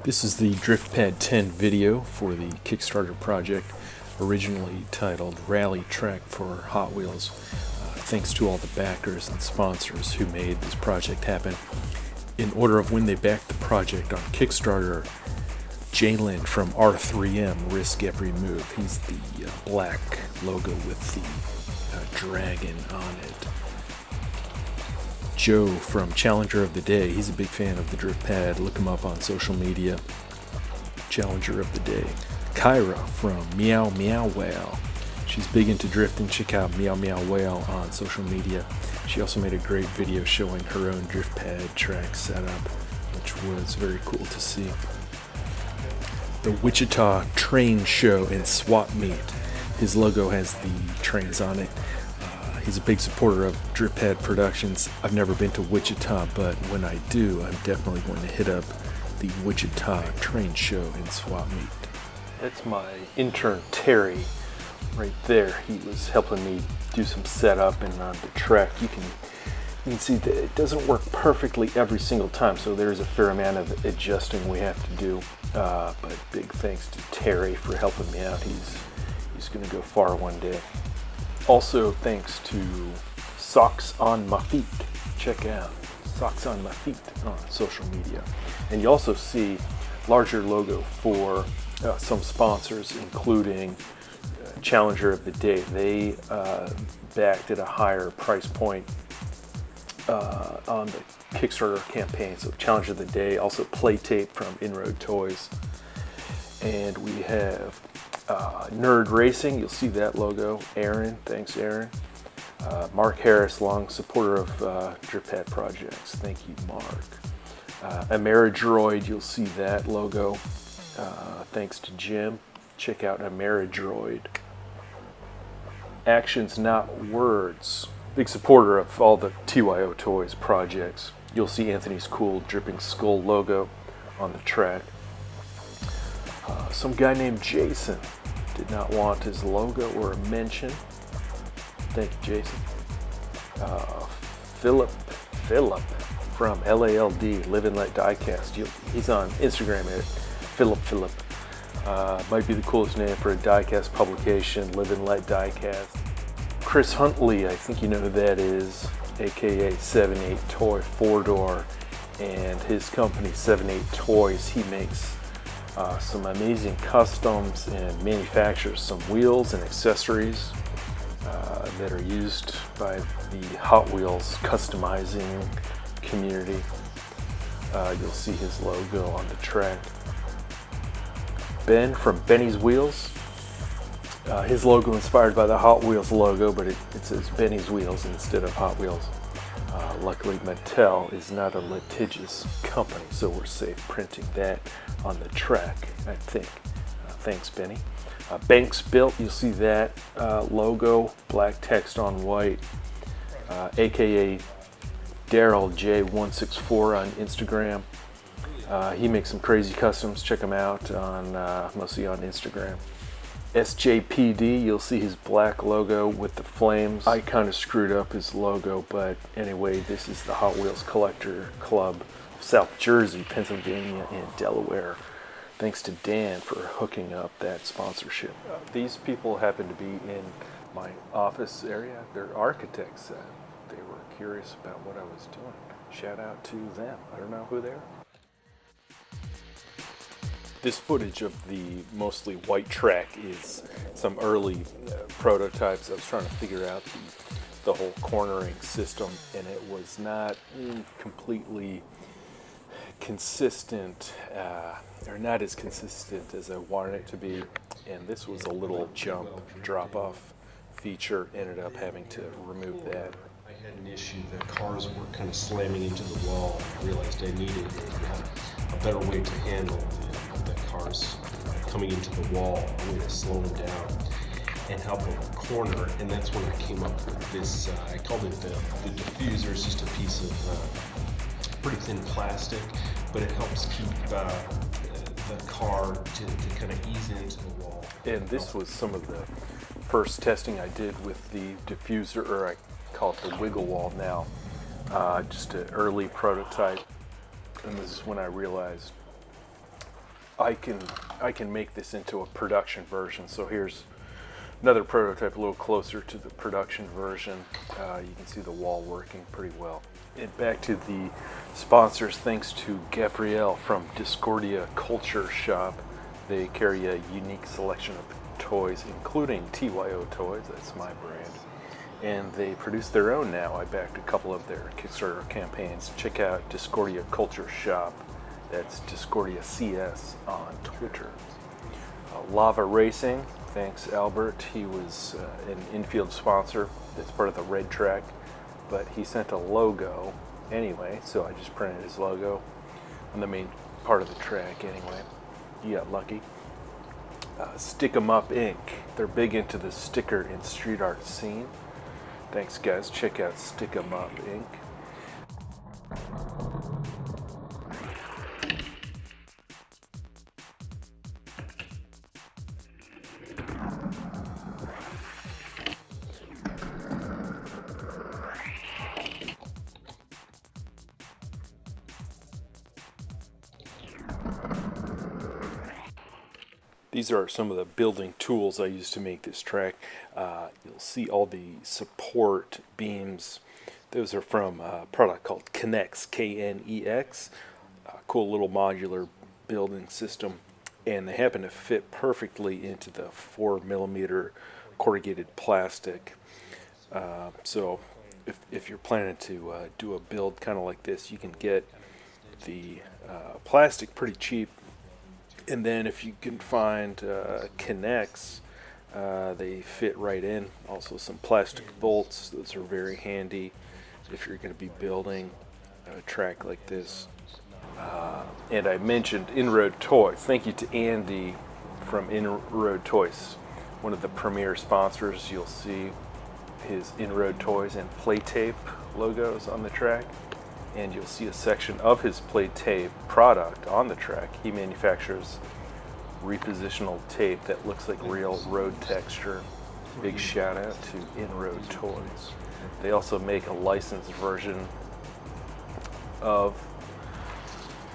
This is the DriftPad 10 video for the Kickstarter project, originally titled Rally Track for Hot Wheels. Thanks to all the backers and sponsors who made this project happen. In order of when they backed the project on Kickstarter, Jalen from R3M, Risk Every Move. He's the black logo with the dragon on it. Joe from Challenger of the Day. He's a big fan of the DriftPad. Look him up on social media. Challenger of the Day. Kyra from Meow Meow Whale. She's big into drifting. Check out Meow Meow Whale on social media. She also made a great video showing her own DriftPad track setup, which was very cool to see. The Wichita Train Show and Swap Meet. His logo has the trains on it. He's a big supporter of DriftPad Productions. I've never been to Wichita, but when I do, I'm definitely going to hit up the Wichita Train Show and Swap Meet. That's my intern Terry right there. He was helping me do some setup, and on the track you can see that it doesn't work perfectly every single time, so there's a fair amount of adjusting we have to do. But big thanks to Terry for helping me out. He's going to go far one day. Also, thanks to Socks on My Feet. Check out Socks on My Feet on social media. And you also see larger logo for some sponsors, including Challenger of the Day. They backed at a higher price point on the Kickstarter campaign. So Challenger of the Day, also Play Tape from Inroad Toys. And we have Nerd Racing, you'll see that logo. Aaron, thanks Aaron. Mark Harris, long supporter of DriftPad projects. Thank you, Mark. Amg, you'll see that logo. Thanks to Jim. Check out Amg. Actions Not Words, big supporter of all the TYO Toys projects. You'll see Anthony's cool Dripping Skull logo on the track. Some guy named Jason did not want his logo or a mention. Thank you, Jason. Philip from LALD, Live and Let Diecast. He's on Instagram at Philip. Might be the coolest name for a diecast publication, Live and Let Diecast. Chris Huntley, I think you know who that is, aka 78 Toy 4-door, and his company 78 Toys. He makes some amazing customs and manufactures some wheels and accessories that are used by the Hot Wheels customizing community. You'll see his logo on the track. Ben from Benny's Wheels. His logo inspired by the Hot Wheels logo, but it says Benny's Wheels instead of Hot Wheels. Luckily, Mattel is not a litigious company, so we're safe printing that on the track, I think. Thanks, Benny. Banks Built, you'll see that logo, black text on white, aka Daryl J164 on Instagram. He makes some crazy customs. Check him out on mostly on Instagram. SJPD, you'll see his black logo with the flames. I kind of screwed up his logo, but anyway, this is the Hot Wheels Collector Club of South Jersey, Pennsylvania, and Delaware. Thanks to Dan for hooking up that sponsorship. These people happen to be in my office area. They're architects. They were curious about what I was doing. Shout out to them. I don't know who they are. This footage of the mostly white track is some early prototypes. I was trying to figure out the whole cornering system, and it was not completely consistent, or not as consistent as I wanted it to be. And this was a little jump drop-off feature. Ended up having to remove that. I had an issue. The cars were kind of slamming into the wall. I realized I needed a better way to handle the cars coming into the wall, a way to slow them down and help them corner. And that's when I came up with this, I called it the diffuser. It's just a piece of pretty thin plastic, but it helps keep the car to kind of ease into the wall. And this was some of the first testing I did with the diffuser, or I call it the wiggle wall now. Just an early prototype. And this is when I realized I can make this into a production version. So here's another prototype a little closer to the production version. You can see the wall working pretty well. And back to the sponsors, thanks to Gabrielle from Discordia Culture Shop. They carry a unique selection of toys, including TYO toys, that's my brand. And they produce their own now. I backed a couple of their Kickstarter campaigns. Check out Discordia Culture Shop. That's Discordia CS on Twitter. Lava Racing, thanks Albert. He was an infield sponsor. It's part of the red track, but he sent a logo anyway, so I just printed his logo on the main part of the track anyway. You got lucky. Stick 'em Up Inc. They're big into the sticker and street art scene. Thanks guys, check out Stick 'em Up Inc. These are some of the building tools I use to make this track. You'll see all the support beams. Those are from a product called Knex, K-N-E-X. Cool little modular building system. And they happen to fit perfectly into the 4mm corrugated plastic. So if you're planning to do a build kind of like this, you can get the plastic pretty cheap. And then if you can find Knex, they fit right in. Also some plastic bolts, those are very handy if you're going to be building a track like this. And I mentioned Inroad Toys. Thank you to Andy from Inroad Toys, one of the premier sponsors. You'll see his Inroad Toys and play tape logos on the track. And you'll see a section of his play tape product on the track. He manufactures repositional tape that looks like real road texture. Big shout out to Inroad Toys. They also make a licensed version of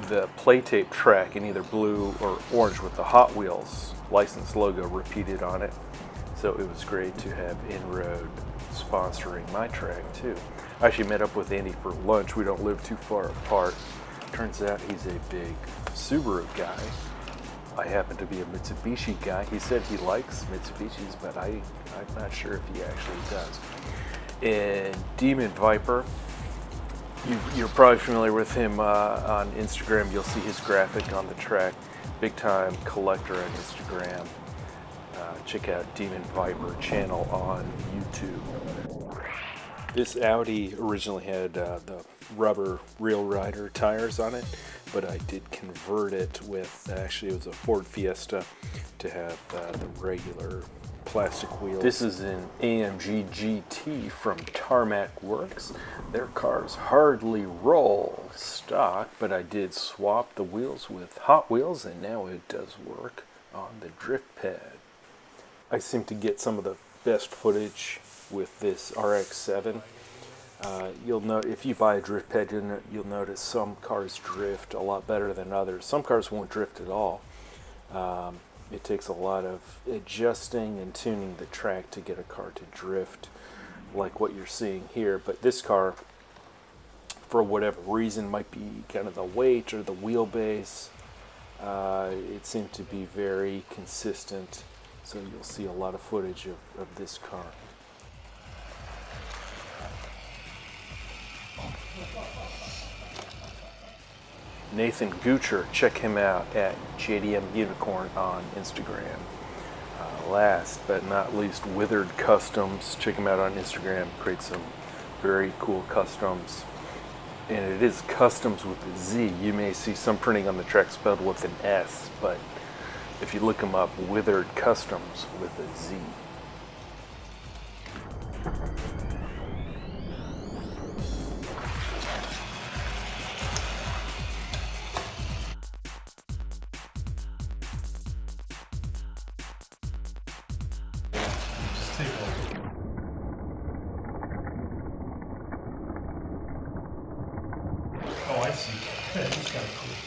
the play tape track in either blue or orange with the Hot Wheels license logo repeated on it. So it was great to have Inroad sponsoring my track too. I actually met up with Andy for lunch. We don't live too far apart. Turns out he's a big Subaru guy. I happen to be a Mitsubishi guy. He said he likes Mitsubishis, but I'm not sure if he actually does. And Demon Viper, you're probably familiar with him on Instagram. You'll see his graphic on the track. Big time collector on Instagram. Check out Demon Viper channel on YouTube. This Audi originally had the rubber Real Rider tires on it, but I did convert it with, actually it was a Ford Fiesta, to have the regular plastic wheels. This is an Amg Gt from Tarmac Works. Their cars hardly roll stock, but I did swap the wheels with Hot Wheels, and now it does work on the drift pad. I seem to get some of the best footage with this RX-7. You'll know if you buy a drift pad, you'll notice some cars drift a lot better than others. Some cars won't drift at all. It takes a lot of adjusting and tuning the track to get a car to drift like what you're seeing here. But this car, for whatever reason, might be kind of the weight or the wheelbase. It seemed to be very consistent. So you'll see a lot of footage of this car. Nathan Gucher, check him out at JDM Unicorn on Instagram. Last but not least, Withered Customs, check him out on Instagram. Create some very cool customs. And it is customs with a Z. You may see some printing on the track spelled with an S, but if you look them up, Withered Customs with a Z. Just take a look. Oh, I see. That's kind of cool.